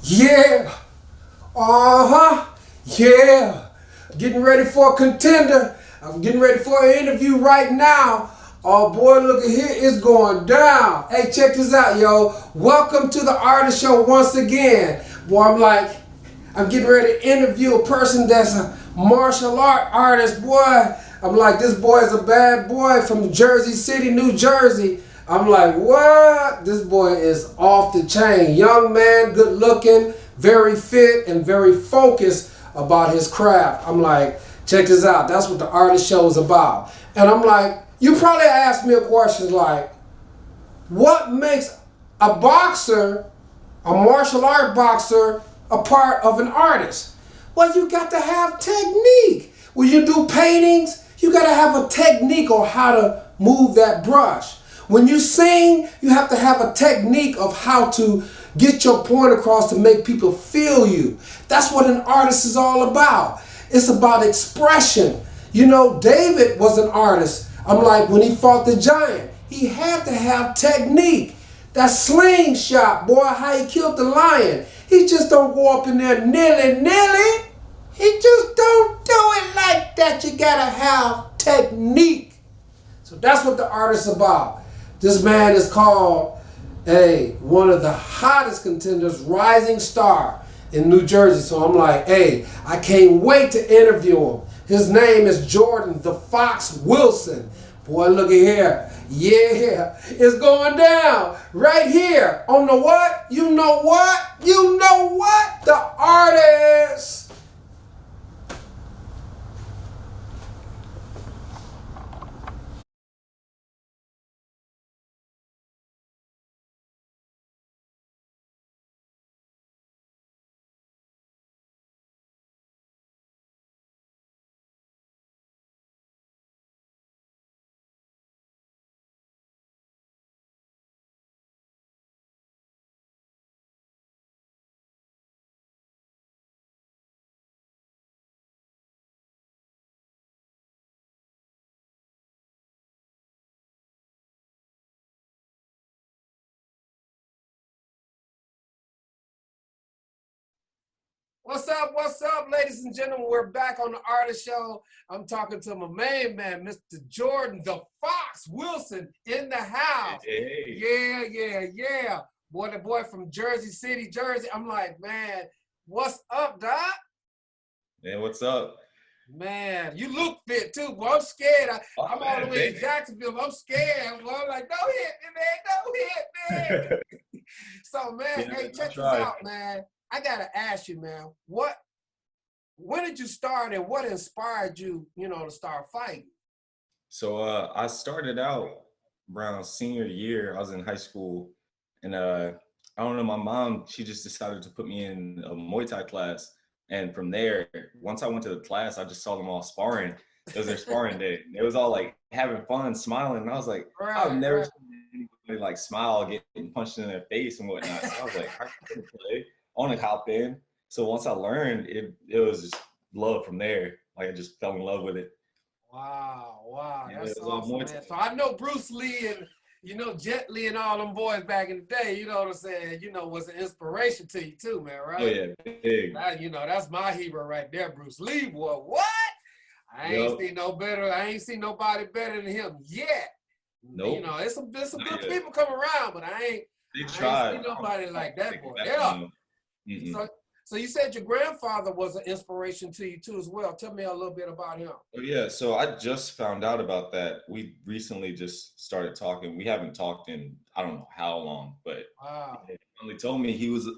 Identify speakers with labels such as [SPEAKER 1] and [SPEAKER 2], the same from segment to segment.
[SPEAKER 1] Yeah. Uh-huh. Yeah. Getting ready for a contender. I'm getting ready for an interview right now. Oh boy, look at here. It's going down. Hey, check this out, yo. Welcome to the Artist Show once again. Boy, I'm getting ready to interview a person that's a martial art artist, boy. I'm like, this boy is a bad boy from Jersey City, New Jersey. I'm like, what? This boy is off the chain. Young man, good looking, very fit, and very focused about his craft. I'm like, check this out. That's what the Artist Show is about. And I'm like, you probably asked me a question like, what makes a boxer, a martial art boxer, a part of an artist? Well, you got to have technique. When you do paintings, you got to have a technique on how to move that brush. When you sing, you have to have a technique of how to get your point across to make people feel you. That's what an artist is all about. It's about expression. You know, David was an artist. I'm like, when he fought the giant, he had to have technique. That slingshot, boy, how he killed the lion. He just don't go up in there nilly. He just don't do it like that. You gotta have technique. So that's what the artist's about. This man is called one of the hottest contenders, rising star in New Jersey. So I'm like, hey, I can't wait to interview him. His name is Jordan the Fox Wilson. Boy, look at here. Yeah, it's going down right here on the what? You know what? You know what? The Artist. What's up, ladies and gentlemen? We're back on the Artist Show. I'm talking to my main man, Mr. Jordan, the Fox Wilson, in the house.
[SPEAKER 2] Hey,
[SPEAKER 1] Yeah. Boy, the boy from Jersey City, Jersey. I'm like, man, what's up, Doc?
[SPEAKER 2] man, what's up?
[SPEAKER 1] Man, you look fit too, boy. I'm scared. I'm
[SPEAKER 2] Oh
[SPEAKER 1] all the
[SPEAKER 2] man,
[SPEAKER 1] way in
[SPEAKER 2] thanks.
[SPEAKER 1] Jacksonville. I'm scared. Boy, I'm like, don't hit me, man. Don't hit me. So, man,
[SPEAKER 2] Yeah,
[SPEAKER 1] hey,
[SPEAKER 2] man, I
[SPEAKER 1] check this
[SPEAKER 2] tried.
[SPEAKER 1] out, man. I gotta ask you, man, when did you start and what inspired you, to start fighting?
[SPEAKER 2] So I started out around senior year. I was in high school, and I don't know. My mom, she just decided to put me in a Muay Thai class, and from there, once I went to the class, I just saw them all sparring. It was their sparring day. It was all like having fun, smiling, and I was like, I've
[SPEAKER 1] Right,
[SPEAKER 2] never
[SPEAKER 1] right.
[SPEAKER 2] seen anybody like smile, getting punched in their face and whatnot. So I was like, I can play. I want to hop in. So once I learned, it was just love from there. Like I just fell in love with it.
[SPEAKER 1] Wow,
[SPEAKER 2] Yeah, it
[SPEAKER 1] that's
[SPEAKER 2] was all
[SPEAKER 1] awesome,
[SPEAKER 2] Muay
[SPEAKER 1] man. So
[SPEAKER 2] Thai.
[SPEAKER 1] I know Bruce Lee and Jet Li and all them boys back in the day, you know what I'm saying, was an inspiration to you too, man,
[SPEAKER 2] Oh
[SPEAKER 1] right?
[SPEAKER 2] yeah, big.
[SPEAKER 1] That's my hero right there, Bruce Lee, boy. What? I ain't
[SPEAKER 2] Yup.
[SPEAKER 1] seen no better. I ain't seen nobody better than him yet.
[SPEAKER 2] Nope.
[SPEAKER 1] It's some
[SPEAKER 2] Not
[SPEAKER 1] good
[SPEAKER 2] yet.
[SPEAKER 1] people come around, but
[SPEAKER 2] They
[SPEAKER 1] I ain't
[SPEAKER 2] tried.
[SPEAKER 1] seen nobody
[SPEAKER 2] I don't
[SPEAKER 1] like
[SPEAKER 2] think
[SPEAKER 1] that
[SPEAKER 2] they can
[SPEAKER 1] boy.
[SPEAKER 2] match
[SPEAKER 1] Yeah.
[SPEAKER 2] them though. Mm-mm.
[SPEAKER 1] So, so you said your grandfather was an inspiration to you too as well. Tell me a little bit about him.
[SPEAKER 2] Oh yeah, so I just found out about that. We recently just started talking. We haven't talked in I don't know how long, but
[SPEAKER 1] Wow.
[SPEAKER 2] he finally told me he was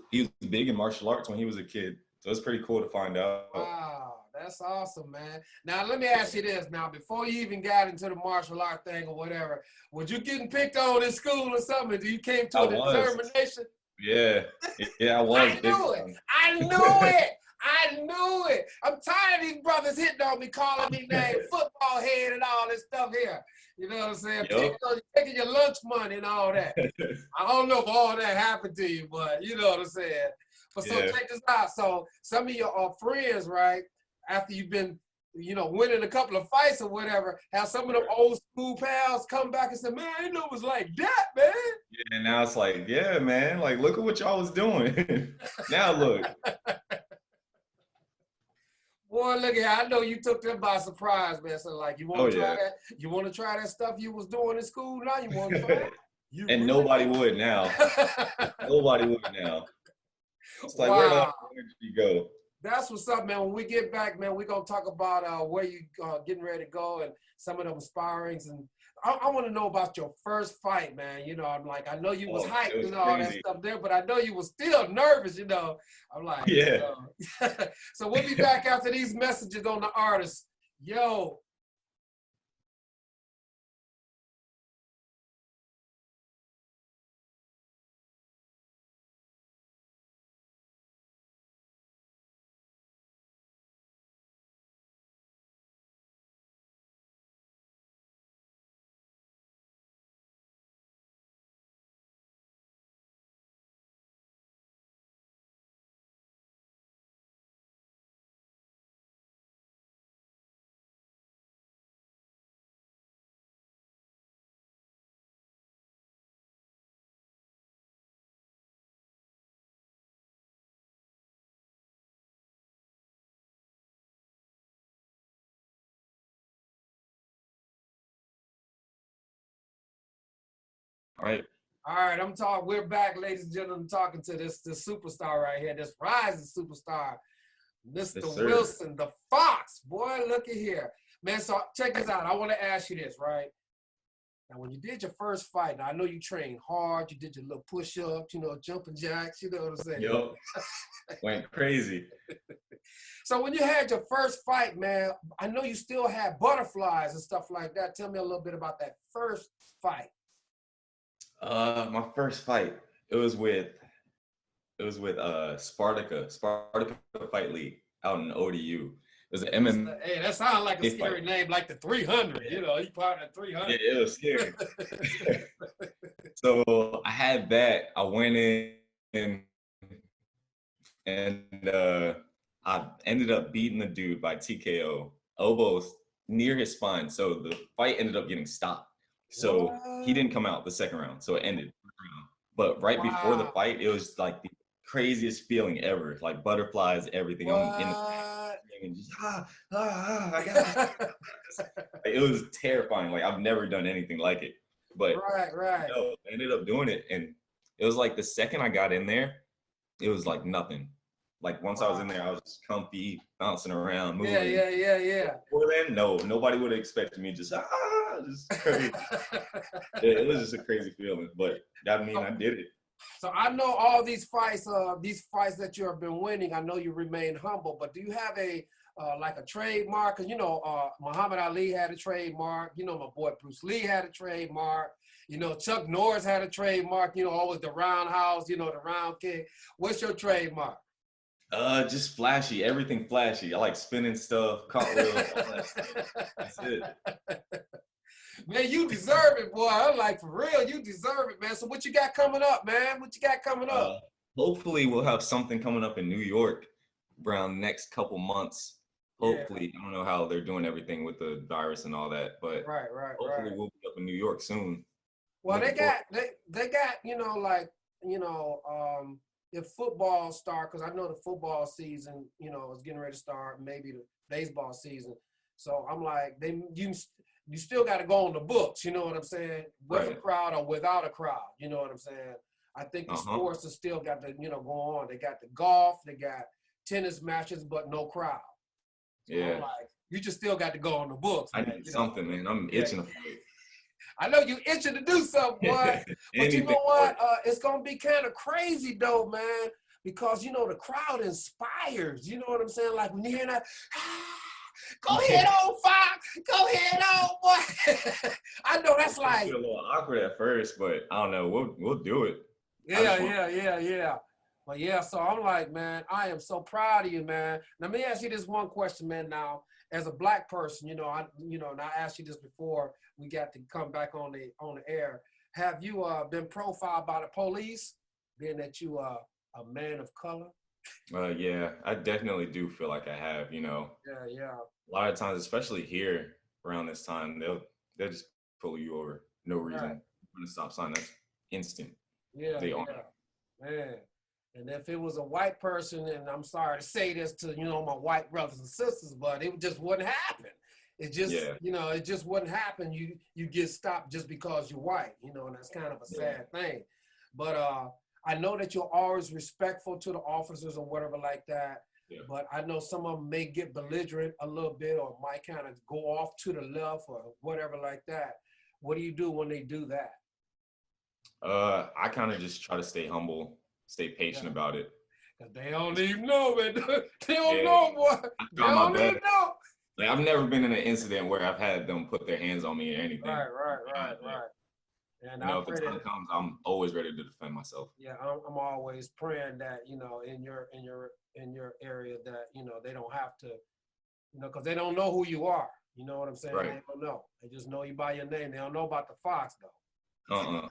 [SPEAKER 2] big in martial arts when he was a kid. So it's pretty cool to find out.
[SPEAKER 1] Wow, that's awesome, man. Now let me ask you this. Now, before you even got into the martial art thing or whatever, was you getting picked on in school or something? Do you came to
[SPEAKER 2] I
[SPEAKER 1] a
[SPEAKER 2] was.
[SPEAKER 1] determination?
[SPEAKER 2] Yeah. Yeah, I was
[SPEAKER 1] I
[SPEAKER 2] big
[SPEAKER 1] knew it.
[SPEAKER 2] time.
[SPEAKER 1] I knew it. I knew it. I'm tired of these brothers hitting on me, calling me names, football head and all this stuff here. You know what I'm saying?
[SPEAKER 2] Yup.
[SPEAKER 1] Taking your lunch money and all that. I don't know if all that happened to you, but you know what I'm saying. But so
[SPEAKER 2] Yeah.
[SPEAKER 1] check this out. So some of your friends, right? After you've been winning a couple of fights or whatever, have some of them old school pals come back and say, man, I didn't know it was like that, man.
[SPEAKER 2] Yeah, and now it's like, yeah, man, like look at what y'all was doing. Now look.
[SPEAKER 1] Boy, look here. I know you took them by surprise, man. So like, you want to try that? You want to try that stuff you was doing in school? Now you want to try it?
[SPEAKER 2] And nobody would now. Nobody would now. It's like, where the energy go?
[SPEAKER 1] That's what's up, man. When we get back, man, we're going to talk about where you getting ready to go and some of them sparrings. And I want to know about your first fight, man. I'm like, I know you was hyped and all that stuff there, but I know you was still nervous, I'm like,
[SPEAKER 2] yeah.
[SPEAKER 1] So we'll be back after these messages on the artist. Yo.
[SPEAKER 2] All right.
[SPEAKER 1] All right, we're back, ladies and gentlemen, talking to this superstar right here, this rising superstar, Mr.
[SPEAKER 2] Yes,
[SPEAKER 1] Wilson, the Fox. Boy, look at here. Man, so check this out. I want to ask you this, right? Now, when you did your first fight, now I know you trained hard, you did your little push-ups, jumping jacks, you know what I'm saying?
[SPEAKER 2] Yo, went crazy.
[SPEAKER 1] So when you had your first fight, man, I know you still had butterflies and stuff like that. Tell me a little bit about that first fight.
[SPEAKER 2] My first fight, it was with Spartica Fight League out in ODU. It was an MMA.
[SPEAKER 1] Hey, that sounds like a scary name, like the 300. Yeah. You part of the 300.
[SPEAKER 2] Yeah, it was scary. So I had that. I went in and I ended up beating the dude by TKO, elbows near his spine. So the fight ended up getting stopped. So he didn't come out the second round. So it ended. But right before the fight, it was like the craziest feeling ever. Like butterflies, everything. I'm in the and just I got it. It was terrifying. Like I've never done anything like it. But
[SPEAKER 1] right.
[SPEAKER 2] I ended up doing it. And it was like the second I got in there, it was like nothing. Like once I was in there, I was just comfy, bouncing around, moving.
[SPEAKER 1] Yeah.
[SPEAKER 2] Before then, no, nobody would have expected me just crazy. It was just a crazy feeling, but that mean I did it.
[SPEAKER 1] So I know all these fights that you have been winning. I know you remain humble, but do you have a like a trademark? Because Muhammad Ali had a trademark. My boy Bruce Lee had a trademark. Chuck Norris had a trademark. Always the roundhouse. The round kick. What's your trademark?
[SPEAKER 2] Just flashy, everything flashy. I like spinning stuff, cartwheels, all that stuff. That's it.
[SPEAKER 1] Man, you deserve it, boy. I'm like, for real, you deserve it, man. So what you got coming up, man? What you got coming up?
[SPEAKER 2] Hopefully we'll have something coming up in New York around next couple months. Hopefully, I don't know how they're doing everything with the virus and all that, but hopefully we'll be up in New York soon.
[SPEAKER 1] Well, they got if football start, because I know the football season, is getting ready to start, maybe the baseball season. So I'm like, you still got to go on the books, you know what I'm saying? With a crowd or without a crowd, you know what I'm saying? I think the sports have still got to, go on. They got the golf, they got tennis matches, but no crowd. So I'm like, you just still got to go on the books.
[SPEAKER 2] I need something, man. I'm itching to fight.
[SPEAKER 1] I know you itching to do something, boy. But you know what? It's going to be kind of crazy, though, man, because, the crowd inspires. You know what I'm saying? Like, when you hear that, go ahead on, Fox. Go ahead on, boy. I know that's like.
[SPEAKER 2] It's a little awkward at first, but I don't know. We'll do it.
[SPEAKER 1] Yeah. But yeah, so I'm like, man, I am so proud of you, man. Now, let me ask you this one question, man. Now, as a black person, and I asked you this before we got to come back on the air. Have you been profiled by the police, being that you are a man of color?
[SPEAKER 2] Yeah, I definitely do feel like I have, you know.
[SPEAKER 1] Yeah, yeah,
[SPEAKER 2] A lot of times, especially here around this time, they'll just pull you over, no
[SPEAKER 1] right.
[SPEAKER 2] reason. Put a stop sign, that's instant.
[SPEAKER 1] Yeah,
[SPEAKER 2] They on
[SPEAKER 1] yeah, man. And if it was a white person, and I'm sorry to say this to, my white brothers and sisters, but it just wouldn't happen. It
[SPEAKER 2] you.
[SPEAKER 1] just,
[SPEAKER 2] Yeah,
[SPEAKER 1] it just wouldn't happen. You get stopped just because you're white, and that's kind of a
[SPEAKER 2] yeah,
[SPEAKER 1] sad thing. But I know that you're always respectful to the officers or whatever like that.
[SPEAKER 2] yeah.
[SPEAKER 1] But I know some of them may get belligerent a little bit or might kind of go off to the left or whatever like that. What do you do when they do that?
[SPEAKER 2] I kind of just try to stay humble, stay patient about it.
[SPEAKER 1] Cause they don't even know, man. They don't
[SPEAKER 2] Yeah,
[SPEAKER 1] know, boy.
[SPEAKER 2] I
[SPEAKER 1] They
[SPEAKER 2] try my
[SPEAKER 1] don't
[SPEAKER 2] best.
[SPEAKER 1] even know.
[SPEAKER 2] Like I've never been in an incident where I've had them put their hands on me or anything.
[SPEAKER 1] Right, right,
[SPEAKER 2] Uh,
[SPEAKER 1] right, right. And
[SPEAKER 2] You
[SPEAKER 1] I
[SPEAKER 2] know, if the
[SPEAKER 1] pray
[SPEAKER 2] time
[SPEAKER 1] that,
[SPEAKER 2] comes, I'm always ready to defend myself.
[SPEAKER 1] yeah, I'm always praying that, in your area that, they don't have to, because they don't know who you are. You know what I'm saying?
[SPEAKER 2] Right.
[SPEAKER 1] They don't know. They just know you by your name. They don't know about the Fox though.
[SPEAKER 2] Uh-uh.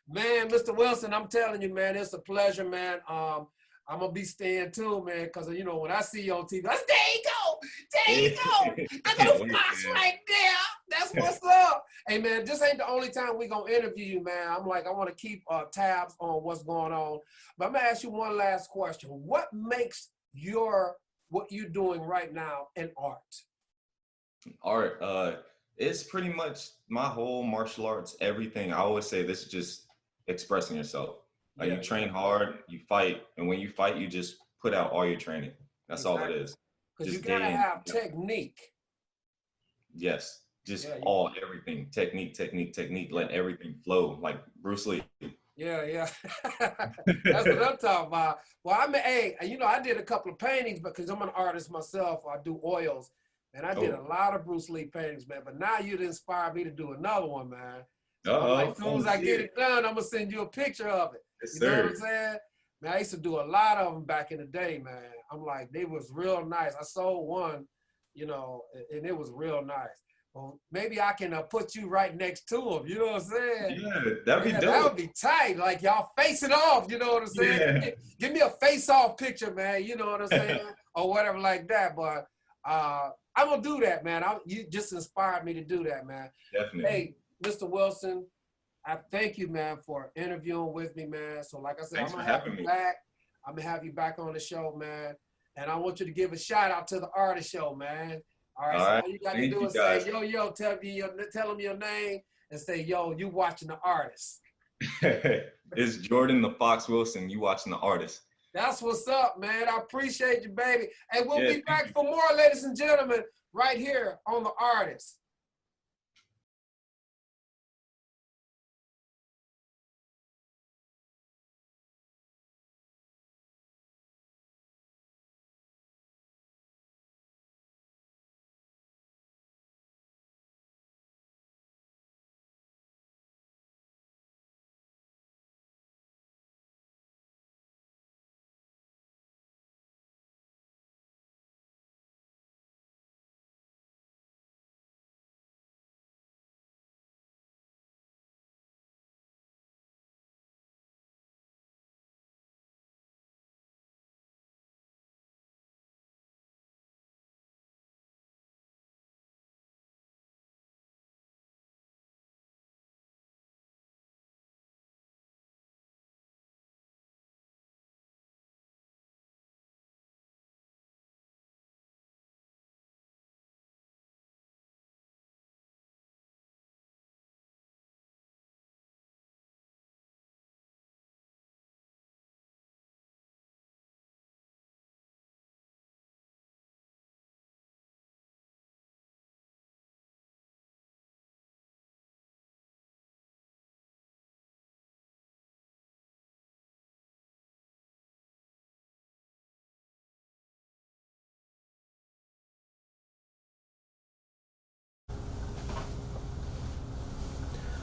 [SPEAKER 1] Man, Mr. Wilson, I'm telling you, man, it's a pleasure, man. I'm gonna be staying tuned, man, because when I see you on TV, there you go, there you go. I got a
[SPEAKER 2] Wait,
[SPEAKER 1] Fox
[SPEAKER 2] man.
[SPEAKER 1] right there. That's what's up. Hey, man, this ain't the only time we gonna interview you, man. I want to keep tabs on what's going on. But I'm gonna ask you one last question. What makes what you're doing right now an art?
[SPEAKER 2] Art, it's pretty much my whole martial arts, everything. I always say this is just expressing yourself. Like you
[SPEAKER 1] Yeah,
[SPEAKER 2] train hard, you fight, and when you fight, you just put out all your training. That's all it
[SPEAKER 1] exactly.
[SPEAKER 2] is.
[SPEAKER 1] Because you
[SPEAKER 2] Just
[SPEAKER 1] gotta
[SPEAKER 2] day in.
[SPEAKER 1] have technique.
[SPEAKER 2] Yes, just
[SPEAKER 1] Yeah,
[SPEAKER 2] everything. Technique, technique, technique.
[SPEAKER 1] yeah.
[SPEAKER 2] Let everything flow. Like Bruce Lee.
[SPEAKER 1] Yeah, yeah. That's what I'm talking about. Well, hey, I did a couple of paintings because I'm an artist myself. I do oils, and I did a
[SPEAKER 2] Oh,
[SPEAKER 1] lot of Bruce Lee paintings, man. But now you'd inspire me to do another one, man. So I'm like,
[SPEAKER 2] uh-oh.
[SPEAKER 1] as soon
[SPEAKER 2] Oh,
[SPEAKER 1] as I get
[SPEAKER 2] shit.
[SPEAKER 1] it done, I'm gonna send you a picture of it.
[SPEAKER 2] Yes,
[SPEAKER 1] You know what I'm
[SPEAKER 2] sir.
[SPEAKER 1] saying? Man, I used to do a lot of them back in the day, man. I'm like, they was real nice. I sold one, and it was real nice. Well, maybe I can put you right next to him. You know what I'm saying?
[SPEAKER 2] Yeah, that'd be
[SPEAKER 1] Yeah, that would
[SPEAKER 2] dope.
[SPEAKER 1] be tight. Like y'all face it off, you know what I'm saying?
[SPEAKER 2] Yeah,
[SPEAKER 1] Give me a face off picture, man. You know what I'm saying? Or whatever like that. But I'm gonna do that, man. You just inspired me to do that, man.
[SPEAKER 2] definitely.
[SPEAKER 1] Hey, Mr. Wilson, I thank you, man, for interviewing with me, man. So like I said, I'm
[SPEAKER 2] Thanks for
[SPEAKER 1] gonna have
[SPEAKER 2] having
[SPEAKER 1] you
[SPEAKER 2] me.
[SPEAKER 1] back. I'm gonna have you back on the show, man. And I want you to give a shout out to the artist show, man. All right,
[SPEAKER 2] All
[SPEAKER 1] so
[SPEAKER 2] right.
[SPEAKER 1] all you got to
[SPEAKER 2] Thank
[SPEAKER 1] do
[SPEAKER 2] you
[SPEAKER 1] is say,
[SPEAKER 2] guys.
[SPEAKER 1] yo, tell them your name and say, yo, you watching the artist.
[SPEAKER 2] It's Jordan the Fox Wilson. You watching the artist.
[SPEAKER 1] That's what's up, man. I appreciate you, baby. And we'll
[SPEAKER 2] Yeah,
[SPEAKER 1] be
[SPEAKER 2] thank
[SPEAKER 1] back
[SPEAKER 2] you.
[SPEAKER 1] for more, ladies and gentlemen, right here on The Artist.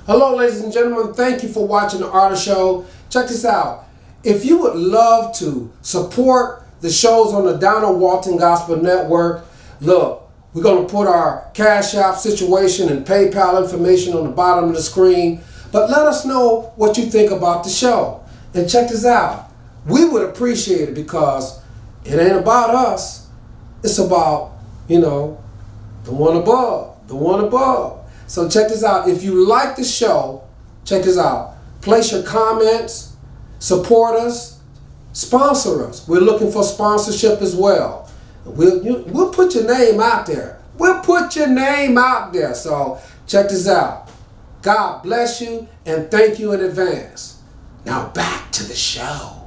[SPEAKER 1] Hello, ladies and gentlemen. Thank you for watching The Artist Show. Check this out. If you would love to support the shows on the Donald Walton Gospel Network, look, we're going to put our Cash App situation and PayPal information on the bottom of the screen. But let us know what you think about the show. And check this out. we would appreciate it, because it ain't about us. It's about, you know, the one above, the one above. So check this out. If you like the show, check this out. Place your comments, support us, sponsor us. We're looking for sponsorship as well. We'll put your name out there. We'll put your name out there. So check this out. God bless you and thank you in advance. Now back to the show.